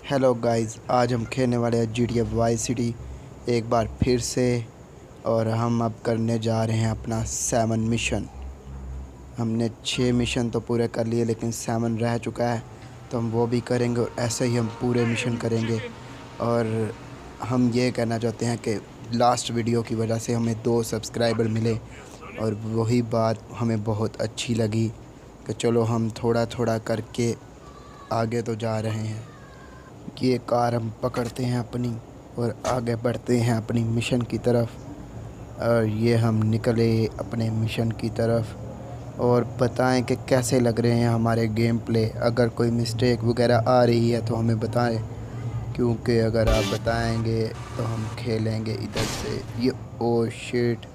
Hello guys, आज हम खेलने वाले हैं GTA वाई सिटी एक बार फिर से। और हम अब करने जा रहे हैं अपना 7 मिशन। हमने 6 मिशन तो पूरे कर लिए, लेकिन 7 रह चुका है, तो हम वो भी करेंगे और ऐसे ही हम पूरे मिशन करेंगे। और हम ये कहना चाहते हैं कि लास्ट वीडियो की वजह से हमें 2 सब्सक्राइबर मिले, और वही बात हमें बहुत अच्छी लगी कि चलो हम थोड़ा थोड़ा करके आगे तो जा रहे हैं। ये कार हम पकड़ते हैं अपनी और आगे बढ़ते हैं अपनी मिशन की तरफ। और ये हम निकले अपने मिशन की तरफ। और बताएं कि कैसे लग रहे हैं हमारे गेम प्ले। अगर कोई मिस्टेक वगैरह आ रही है तो हमें बताएं, क्योंकि अगर आप बताएंगे तो हम खेलेंगे इधर से। ये ओ शिट,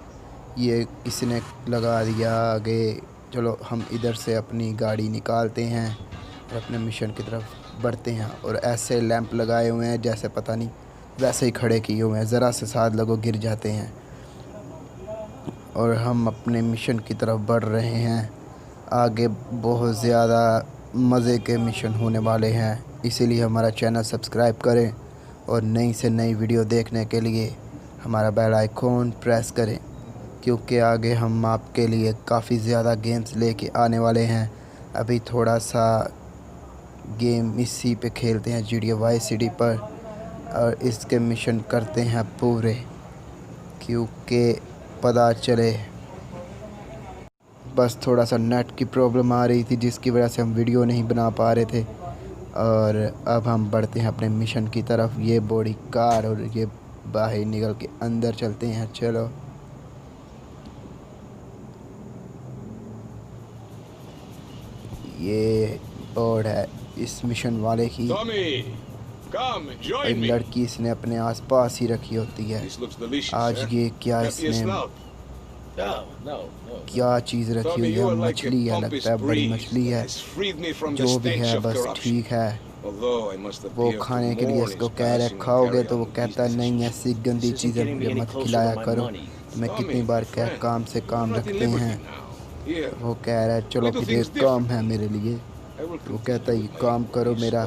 ये किसने लगा दिया आगे। चलो हम इधर से अपनी गाड़ी निकालते हैं और अपने मिशन की तरफ बढ़ते हैं। और ऐसे लैंप लगाए हुए हैं जैसे पता नहीं वैसे ही खड़े किए हुए हैं, ज़रा से साथ लगो गिर जाते हैं। और हम अपने मिशन की तरफ बढ़ रहे हैं। आगे बहुत ज़्यादा मज़े के मिशन होने वाले हैं, इसीलिए हमारा चैनल सब्सक्राइब करें और नई से नई वीडियो देखने के लिए हमारा बेल आइकॉन प्रेस करें, क्योंकि आगे हम आपके लिए काफ़ी ज़्यादा गेम्स लेके आने वाले हैं। अभी थोड़ा सा गेम इसी पे खेलते हैं GTA वाई सिटी पर, और इसके मिशन करते हैं पूरे, क्योंकि पता चले। बस थोड़ा सा नेट की प्रॉब्लम आ रही थी, जिसकी वजह से हम वीडियो नहीं बना पा रहे थे। और अब हम बढ़ते हैं अपने मिशन की तरफ। ये बड़ी कार और ये बाहर निकल के अंदर चलते हैं। चलो ये और है इस मिशन वाले की लड़की, इसने अपने आसपास ही रखी होती है। आज ये क्या इसने क्या चीज़ रखी हुई है? मछली है, लगता है बड़ी मछली है। जो भी है बस ठीक है। वो खाने के लिए इसको कह रहे खाओगे, तो वो कहता है नहीं, ऐसी गंदी चीज़ें मुझे मत खिलाया करो। मैं कितनी बार काम से काम रखते हैं। वो कह रहा है चलो फिर एक काम है मेरे लिए। वो कहता है ये काम करो मेरा।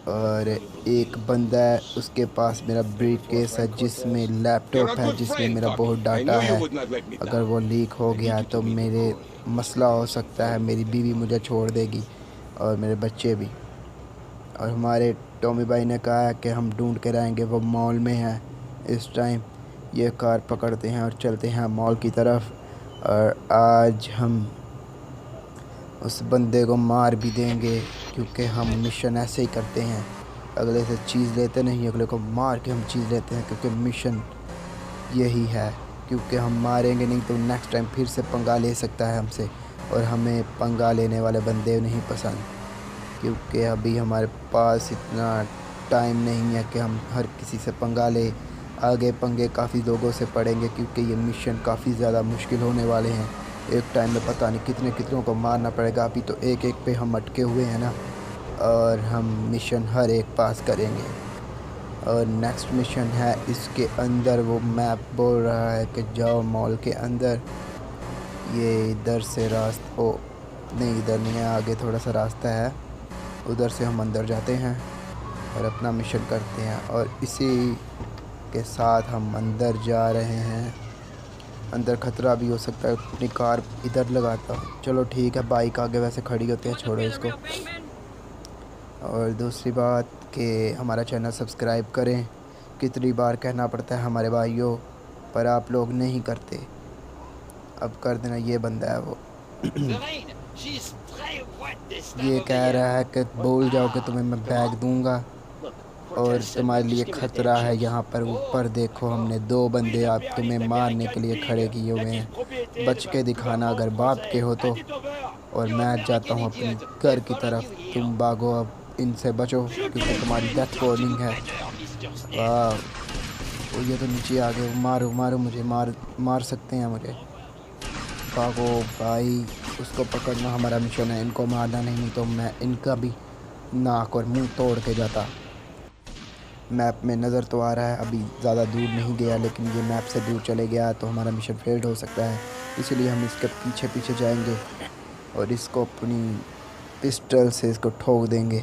और एक बंदा है, उसके पास मेरा ब्रीफ केस है जिसमें लैपटॉप है, जिसमें मेरा बहुत डाटा है। अगर वो लीक हो गया तो मेरे मसला हो सकता है, मेरी बीवी मुझे छोड़ देगी और मेरे बच्चे भी। और हमारे टॉमी भाई ने कहा है कि हम ढूंढ के रहेंगे, वो मॉल में है इस टाइम। ये कार पकड़ते हैं और चलते हैं मॉल की तरफ। और आज हम उस बंदे को मार भी देंगे, क्योंकि हम मिशन ऐसे ही करते हैं। अगले से चीज़ लेते नहीं, अगले को मार के हम चीज़ लेते हैं, क्योंकि मिशन यही है। क्योंकि हम मारेंगे नहीं तो नेक्स्ट टाइम फिर से पंगा ले सकता है हमसे, और हमें पंगा लेने वाले बंदे नहीं पसंद। क्योंकि अभी हमारे पास इतना टाइम नहीं है कि हम हर किसी से पंगा ले। आगे पंगे काफ़ी लोगों से पड़ेंगे, क्योंकि ये मिशन काफ़ी ज़्यादा मुश्किल होने वाले हैं। एक टाइम में पता नहीं कितने कितनों को मारना पड़ेगा। अभी तो एक एक पे हम अटके हुए हैं ना, और हम मिशन हर एक पास करेंगे। और नेक्स्ट मिशन है इसके अंदर। वो मैप बोल रहा है कि जाओ मॉल के अंदर। ये इधर से रास्ता, ओ नहीं इधर नहीं है, आगे थोड़ा सा रास्ता है, उधर से हम अंदर जाते हैं और अपना मिशन करते हैं। और इसी के साथ हम अंदर जा रहे हैं। अंदर ख़तरा भी हो सकता है, अपनी कार इधर लगाता हूँ। चलो ठीक है, बाइक आगे वैसे खड़ी होती है, छोड़ो इसको। और दूसरी बात कि हमारा चैनल सब्सक्राइब करें। कितनी बार कहना पड़ता है हमारे भाइयों, पर आप लोग नहीं करते। अब कर देना। ये बंदा है वो ये कह रहा है कि बोल जाओ कि तुम्हें मैं बैग दूंगा और तुम्हारे लिए ख़तरा है। यहाँ पर ऊपर देखो, हमने 2 बंदे आप तुम्हें मारने के लिए खड़े किए हुए हैं। बच के दिखाना अगर बाप के हो तो। और मैं जाता हूँ अपने घर की तरफ, तुम भागो अब, इनसे बचो क्योंकि तुम्हारी डेथ वार्निंग है। वाह, वो ये तो नीचे आ गए। मारो मारो मुझे, मार सकते हैं मुझे। भागो भाई, उसको पकड़ना हमारा मिशन है, इनको मारना नहीं, तो मैं इनका भी नाक और मुंह तोड़ के जाता। मैप में नज़र तो आ रहा है अभी ज़्यादा दूर नहीं गया, लेकिन ये मैप से दूर चले गया तो हमारा मिशन फेल्ड हो सकता है। इसलिए हम इसके पीछे पीछे जाएंगे और इसको अपनी पिस्टल से इसको ठोक देंगे।